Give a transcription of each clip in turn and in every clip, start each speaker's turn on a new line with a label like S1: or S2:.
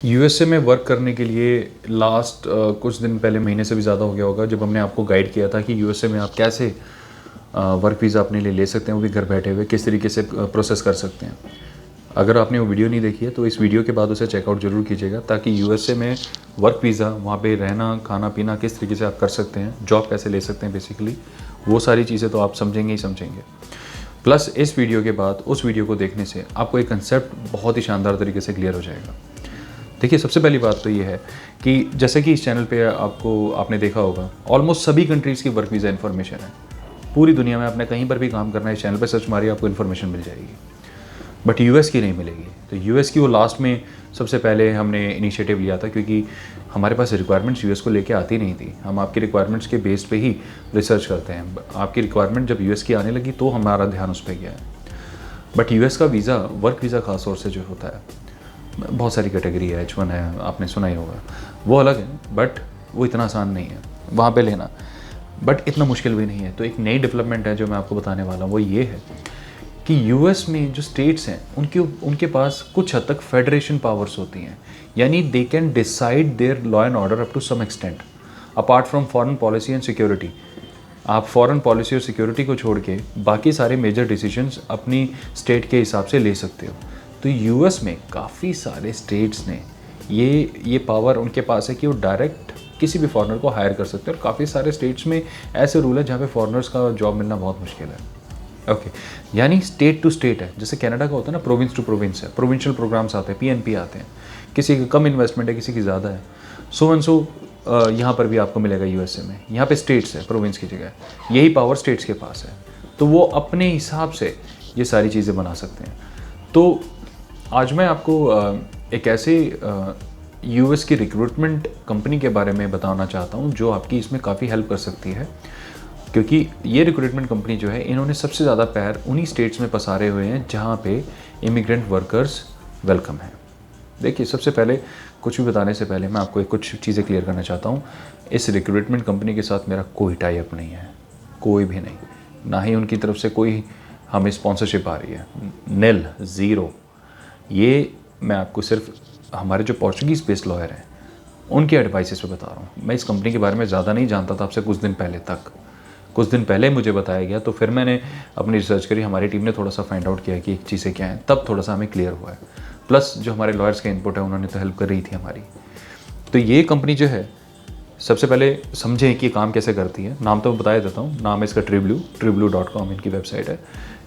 S1: USA में work करने के लिए लास्ट कुछ दिन पहले, महीने से भी ज़्यादा हो गया होगा, जब हमने आपको गाइड किया था कि यूएसए में आप कैसे वर्क वीज़ा अपने लिए ले सकते हैं, वो भी घर बैठे हुए किस तरीके से प्रोसेस कर सकते हैं। अगर आपने वो वीडियो नहीं देखी है तो इस वीडियो के बाद उसे चेकआउट ज़रूर कीजिएगा, ताकि यूएसए में वर्क वीज़ा, वहाँ पे रहना खाना पीना किस तरीके से आप कर सकते हैं, जॉब कैसे ले सकते हैं, बेसिकली वो सारी चीज़ें तो आप समझेंगे ही समझेंगे। प्लस इस वीडियो के बाद उस वीडियो को देखने से आपको एक कंसेप्ट बहुत ही शानदार तरीके से क्लियर हो जाएगा। देखिए, सबसे पहली बात तो ये है कि जैसे कि इस चैनल पे आपने देखा होगा, ऑलमोस्ट सभी कंट्रीज़ की वर्क वीज़ा इन्फॉर्मेशन है। पूरी दुनिया में आपने कहीं पर भी काम करना है, इस चैनल पे सर्च मारिए, आपको इन्फॉर्मेशन मिल जाएगी। बट यूएस की नहीं मिलेगी। तो यूएस की वो लास्ट में सबसे पहले हमने इनिशिएटिव लिया था, क्योंकि हमारे पास रिक्वायरमेंट्स यूएस को लेके आती नहीं थी। हम आपकी रिक्वायरमेंट्स के बेस पे ही रिसर्च करते हैं। आपकी रिक्वायरमेंट जब यूएस की आने लगी तो हमारा ध्यान उस पर गया है। बट यूएस का वीज़ा, वर्क वीज़ा खास तौर से जो होता है, बहुत सारी कैटेगरी है, H1 है, आपने सुना ही होगा, वो अलग है, बट वो इतना आसान नहीं है वहाँ पे लेना, बट इतना मुश्किल भी नहीं है। तो एक नई डेवलपमेंट है जो मैं आपको बताने वाला हूँ, वो ये है कि यूएस में जो स्टेट्स हैं उनके पास कुछ हद तक फेडरेशन पावर्स होती हैं, यानी they can decide their law and order up to some extent apart from foreign policy and security. आप फॉरेन पॉलिसी और सिक्योरिटी को छोड़ के बाकी सारे मेजर डिसीजंस अपनी स्टेट के हिसाब से ले सकते हो। तो यूएस में काफ़ी सारे स्टेट्स ने ये पावर उनके पास है कि वो डायरेक्ट किसी भी फॉरेनर को हायर कर सकते हैं। और काफ़ी सारे स्टेट्स में ऐसे रूल है जहाँ पे फॉरेनर्स का जॉब मिलना बहुत मुश्किल है। ओके, यानी स्टेट टू स्टेट है। जैसे कनाडा का होता है ना, प्रोविंस टू प्रोविंस है, प्रोविंशियल प्रोग्राम्स आते हैं, पीएनपी आते हैं, किसी की कम इन्वेस्टमेंट है, किसी की ज़्यादा है, सो एंड सो। यहाँ पर भी आपको मिलेगा यूएसए में। यहाँ पे स्टेट्स है, प्रोविंस की जगह, यही पावर स्टेट्स के पास है। तो वो अपने हिसाब से ये सारी चीज़ें बना सकते हैं। तो आज मैं आपको एक ऐसे यूएस की रिक्रूटमेंट कंपनी के बारे में बताना चाहता हूँ जो आपकी इसमें काफ़ी हेल्प कर सकती है, क्योंकि ये रिक्रूटमेंट कंपनी जो है, इन्होंने सबसे ज़्यादा पैर उन्हीं स्टेट्स में पसारे हुए हैं जहाँ पे इमिग्रेंट वर्कर्स वेलकम हैं। देखिए, सबसे पहले कुछ भी बताने से पहले मैं आपको कुछ चीज़ें क्लियर करना चाहता हूँ। इस रिक्रूटमेंट कंपनी के साथ मेरा कोई टाई अप नहीं है, कोई भी नहीं, ना ही उनकी तरफ से कोई हमें स्पॉन्सरशिप आ रही है, नील, ज़ीरो। ये मैं आपको सिर्फ हमारे जो पोर्चुगीज़ बेस्ड लॉयर हैं उनके एडवाइसेस पे बता रहा हूँ। मैं इस कंपनी के बारे में ज़्यादा नहीं जानता था आपसे कुछ दिन पहले मुझे बताया गया, तो फिर मैंने अपनी रिसर्च करी, हमारी टीम ने थोड़ा सा फाइंड आउट किया कि एक चीज़ें क्या हैं, तब थोड़ा सा हमें क्लियर हुआ है। प्लस जो हमारे लॉयर्स का इनपुट है, उन्होंने तो हेल्प कर रही थी हमारी। तो ये कंपनी जो है, सबसे पहले समझें कि काम कैसे करती है। नाम तो मैं बता देता हूँ, नाम है इसका TrueBlue.com इनकी वेबसाइट है।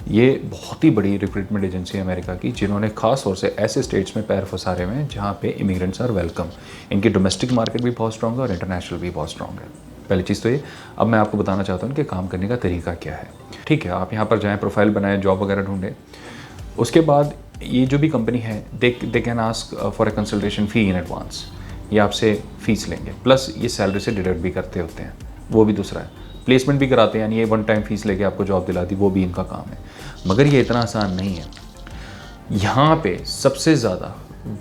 S1: ये बहुत ही बड़ी रिक्रूटमेंट एजेंसी है अमेरिका की, जिन्होंने खास तौर से ऐसे स्टेट्स में पैर फंसारे हुए हैं जहाँ पे इमिग्रेंट्स आर वेलकम। इनकी डोमेस्टिक मार्केट भी बहुत स्ट्रॉन्ग है और इंटरनेशनल भी बहुत स्ट्रॉन्ग है। पहली चीज़ तो ये। अब मैं आपको बताना चाहता हूँ कि काम करने का तरीका क्या है। ठीक है, आप यहाँ पर जाएँ, प्रोफाइल बनाएं, जॉब वगैरह ढूंढें। उसके बाद ये जो भी कंपनी है, they can ask for a consultation fee in advance. ये आपसे फ़ीस लेंगे, प्लस ये सैलरी से डिडक्ट भी करते होते हैं, वो भी दूसरा है। प्लेसमेंट भी कराते हैं, यानी ये वन टाइम फ़ीस लेके आपको जॉब दिला दी, वो भी इनका काम है। मगर ये इतना आसान नहीं है। यहाँ पे सबसे ज़्यादा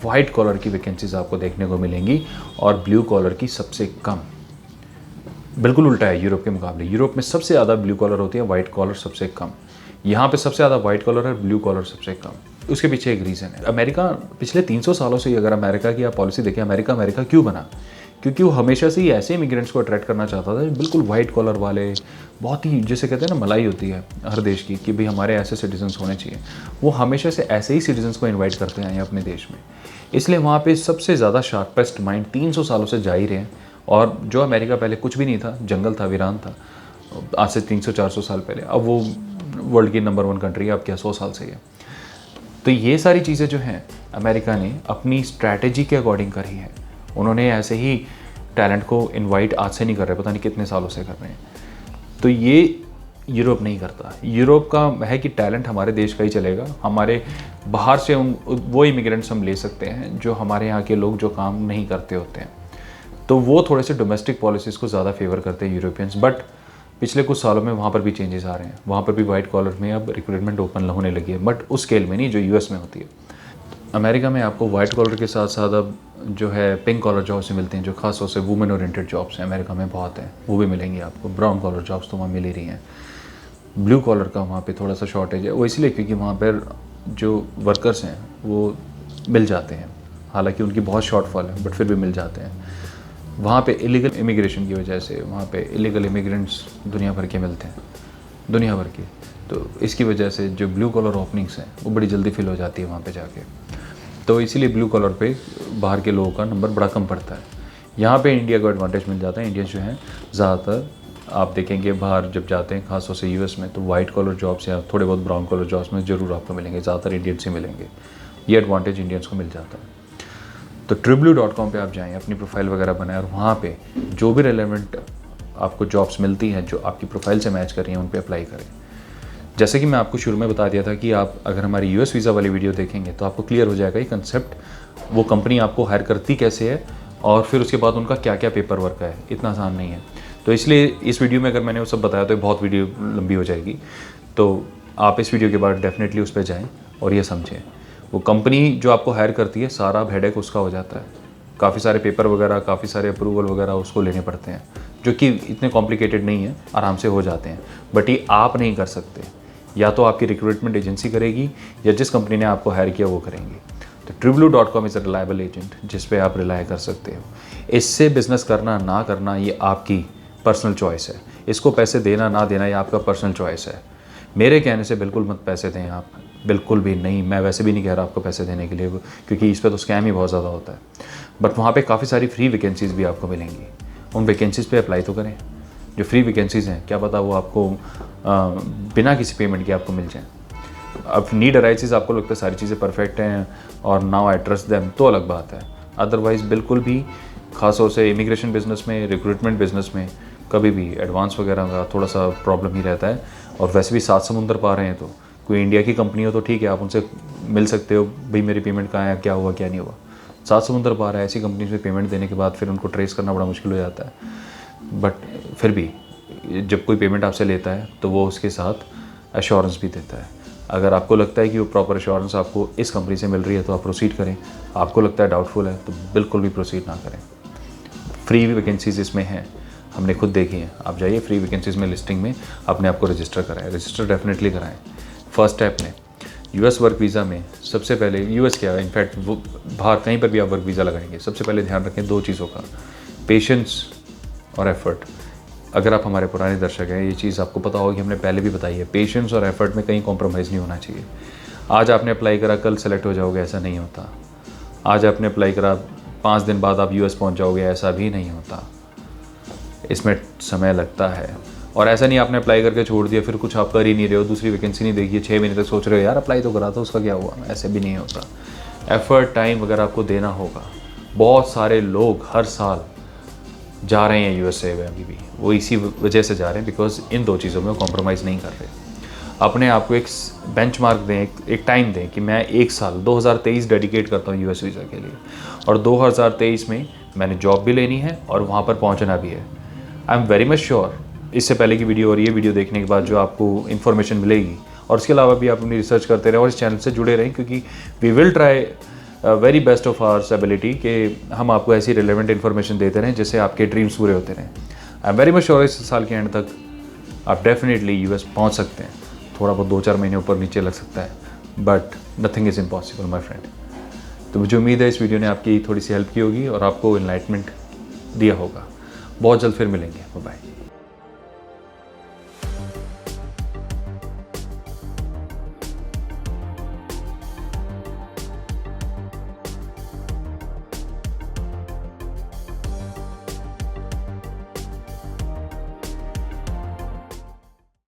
S1: वाइट कॉलर की वैकेंसीज आपको देखने को मिलेंगी और ब्लू कॉलर की सबसे कम। बिल्कुल उल्टा है यूरोप के मुकाबले। यूरोप में सबसे ज़्यादा ब्लू कॉलर होती है, वाइट कॉलर सबसे कम। यहाँ पे सबसे ज़्यादा वाइट कॉलर है, ब्लू कॉलर सबसे कम। उसके पीछे एक रीज़न है। अमेरिका पिछले 300 सालों से, अगर अमेरिका की आप पॉलिसी देखें, अमेरिका क्यों बना? क्योंकि वो हमेशा से ही ऐसे इमिग्रेंट्स को अट्रैक्ट करना चाहता था, बिल्कुल वाइट कॉलर वाले, बहुत ही, जैसे कहते हैं ना, मलाई होती है हर देश की कि भाई हमारे ऐसे सिटीजन्स होने चाहिए। वो हमेशा से ऐसे ही सिटीजन्स को इन्वाइट करते आए हैं अपने देश में। इसलिए वहाँ पे सबसे ज़्यादा शार्पेस्ट माइंड 300 सालों से जा ही रहे हैं। और जो अमेरिका पहले कुछ भी नहीं था, जंगल था, वीरान था, आज से 300-400 साल पहले, अब वो वर्ल्ड की नंबर 1 कंट्री है। अब क्या 100 साल से है। तो ये सारी चीज़ें जो हैं, अमेरिका ने अपनी स्ट्रैटेजी के अकॉर्डिंग करी है। उन्होंने ऐसे ही टैलेंट को इनवाइट आज से नहीं कर रहे, पता नहीं कितने सालों से कर रहे हैं। तो ये यूरोप नहीं करता। यूरोप का है कि टैलेंट हमारे देश का ही चलेगा, हमारे बाहर से वो इमिग्रेंट्स हम ले सकते हैं जो हमारे यहाँ के लोग जो काम नहीं करते होते हैं। तो वो थोड़े से डोमेस्टिक पॉलिसीज़ को ज़्यादा फेवर करते हैं यूरोपियंस। बट पिछले कुछ सालों में वहाँ पर भी चेंजेस आ रहे हैं। वहाँ पर भी वाइट कॉलर में अब रिक्रूटमेंट ओपन होने लगी है, बट उस स्केल में नहीं जो यूएस में होती है। अमेरिका में आपको वाइट कॉलर के साथ साथ अब जो है पिंक कॉलर जॉब्स मिलते हैं, जो खास तौर से वुमेन ओरिएंटेड जॉब्स हैं, अमेरिका में बहुत हैं, वो भी मिलेंगी आपको। ब्राउन कॉलर जॉब्स तो वहाँ मिल ही रही हैं। ब्लू कॉलर का वहाँ पे थोड़ा सा शॉर्टेज है, वो इसलिए क्योंकि वहाँ पर जो वर्कर्स हैं वो मिल जाते हैं, हालांकि उनकी बहुत शॉर्टफॉल है बट फिर भी मिल जाते हैं। वहाँ पे इलीगल इमिग्रेशन की वजह से वहाँ पे इलीगल इमिग्रेंट्स दुनिया भर के मिलते हैं, दुनिया भर के। तो इसकी वजह से जो ब्लू कॉलर ओपनिंग्स हैं वो बड़ी जल्दी फिल हो जाती है वहाँ पे जाके। तो इसीलिए ब्लू कॉलर पे बाहर के लोगों का नंबर बड़ा कम पड़ता है। यहाँ पे इंडिया को एडवांटेज मिल जाता है। इंडियंस जो हैं ज़्यादातर आप देखेंगे बाहर जब जाते हैं खासतौर से यूएस में, तो वाइट कॉलर जॉब्स या थोड़े बहुत ब्राउन कॉलर जॉब्स में ज़रूर आपको मिलेंगे, ज़्यादातर इंडियंस से मिलेंगे। ये एडवांटेज इंडियंस को मिल जाता है। तो TrueBlue.com पे आप जाएँ, अपनी प्रोफाइल वगैरह बनाएं और वहाँ पे जो भी रेलेवेंट आपको जॉब्स मिलती हैं जो आपकी प्रोफाइल से मैच कर रही हैं उन पे अप्लाई करें। जैसे कि मैं आपको शुरू में बता दिया था कि आप अगर हमारी यूएस वीज़ा वाली वीडियो देखेंगे तो आपको क्लियर हो जाएगा ये कंसेप्ट, वो कंपनी आपको हायर करती कैसे है और फिर उसके बाद उनका क्या क्या पेपर वर्क है। इतना आसान नहीं है। तो इसलिए इस वीडियो में अगर मैंने वो सब बताया तो बहुत वीडियो लंबी हो जाएगी। तो आप इस वीडियो के बाद डेफिनेटली उस पर जाएँ और ये समझें वो कंपनी जो आपको हायर करती है सारा हेडेक उसका हो जाता है। काफ़ी सारे पेपर वगैरह, काफ़ी सारे अप्रूवल वगैरह उसको लेने पड़ते हैं, जो कि इतने कॉम्प्लिकेटेड नहीं है, आराम से हो जाते हैं। बट ये आप नहीं कर सकते, या तो आपकी रिक्रूटमेंट एजेंसी करेगी या जिस कंपनी ने आपको हायर किया वो करेंगी। तो TrueBlue.com is a reliable agent जिस पे आप रिलाय कर सकते हो। इससे बिज़नेस करना ना करना ये आपकी पर्सनल चॉइस है। इसको पैसे देना ना देना ये आपका पर्सनल चॉइस है। मेरे कहने से बिल्कुल मत पैसे दें आप, बिल्कुल भी नहीं। मैं वैसे भी नहीं कह रहा आपको पैसे देने के लिए, क्योंकि इस पर तो स्कैम ही बहुत ज़्यादा होता है। बट वहाँ पे काफ़ी सारी फ्री वैकेंसीज़ भी आपको मिलेंगी। उन वैकेंसीज़ पे अप्लाई तो करें। जो फ्री वैकेंसीज़ हैं क्या पता वो आपको बिना किसी पेमेंट के आपको मिल जाए। अब नीड अराइजेस, आपको लगता है सारी चीज़ें परफेक्ट हैं और नाउ आई ट्रस्ट देम, तो अलग बात है। अदरवाइज़ बिल्कुल भी, खासतौर से इमिग्रेशन बिजनेस में, रिक्रूटमेंट बिजनेस में कभी भी एडवांस वगैरह का थोड़ा सा प्रॉब्लम ही रहता है। और वैसे भी 7 समुंदर पा रहे हैं, तो कोई इंडिया की कंपनी हो तो ठीक है, आप उनसे मिल सकते हो, भाई मेरी पेमेंट कहाँ है, क्या हुआ क्या नहीं हुआ। 7 समुंदर पा रहा है, ऐसी कंपनी में पेमेंट देने के बाद फिर उनको ट्रेस करना बड़ा मुश्किल हो जाता है। बट फिर भी जब कोई पेमेंट आपसे लेता है तो वो उसके साथ एश्योरेंस भी देता है। अगर आपको लगता है कि वो प्रॉपर एश्योरेंस आपको इस कंपनी से मिल रही है तो आप प्रोसीड करें। आपको लगता है डाउटफुल है तो बिल्कुल भी प्रोसीड ना करें। फ्री वैकेंसीज़ इसमें हैं, हमने खुद देखी हैं। आप जाइए फ्री वैकेंसीज़ में, लिस्टिंग में अपने आप को रजिस्टर कराएं। रजिस्टर डेफिनेटली कराएं। फर्स्ट स्टेप में यूएस वर्क वीज़ा में सबसे पहले, यूएस क्या है इनफैक्ट वो बाहर कहीं पर भी आप वर्क वीज़ा लगाएंगे, सबसे पहले ध्यान रखें 2 चीज़ों का, पेशेंस और एफर्ट। अगर आप हमारे पुराने दर्शक हैं, ये चीज़ आपको पता होगी, हमने पहले भी बताई है। पेशेंस और एफर्ट में कहीं कॉम्प्रोमाइज़ नहीं होना चाहिए। आज आपने अप्लाई करा, कल सेलेक्ट हो जाओगे, ऐसा नहीं होता। आज आपने अप्लाई करा, 5 दिन बाद आप यूएस पहुंच जाओगे, ऐसा भी नहीं होता। इसमें समय लगता है। और ऐसा नहीं आपने अप्लाई करके छोड़ दिया, फिर कुछ आप कर ही नहीं रहे हो, दूसरी वैकेंसी नहीं देखी, 6 महीने तक सोच रहे हो यार अप्लाई तो करा था, उसका क्या हुआ। ऐसे भी नहीं होता। एफर्ट, टाइम वगैरह आपको देना होगा। बहुत सारे लोग हर साल जा रहे हैं यूएसए में, अभी भी वो इसी वजह से जा रहे हैं, बिकॉज इन 2 चीज़ों में वो कॉम्प्रोमाइज़ नहीं कर रहे। अपने आप को एक बेंचमार्क दें, एक टाइम दें कि मैं 1 साल 2023 डेडिकेट करता हूँ यूएस वीज़ा के लिए, और 2023 में मैंने जॉब भी लेनी है और वहाँ पर पहुँचना भी है। I am very much sure इससे पहले की वीडियो और ये वीडियो देखने के बाद जो आपको इन्फॉर्मेशन मिलेगी, और इसके अलावा भी आप अपनी रिसर्च करते रहें और इस चैनल से जुड़े रहें, क्योंकि we will try very best of ours ability कि हम आपको ऐसी रिलेवेंट इन्फॉर्मेशन देते रहें जिससे आपके ड्रीम्स पूरे होते रहें। I am very much sure इस साल के एंड तक आप डेफिनेटली यूएस पहुंच सकते हैं। थोड़ा बहुत 2-4 महीने ऊपर नीचे लग सकता है, but nothing is impossible my friend. तो मुझे उम्मीद है इस वीडियो ने आपकी थोड़ी सी हेल्प की होगी और आपको इनलाइटमेंट दिया होगा। बहुत जल्द फिर मिलेंगे। बाय।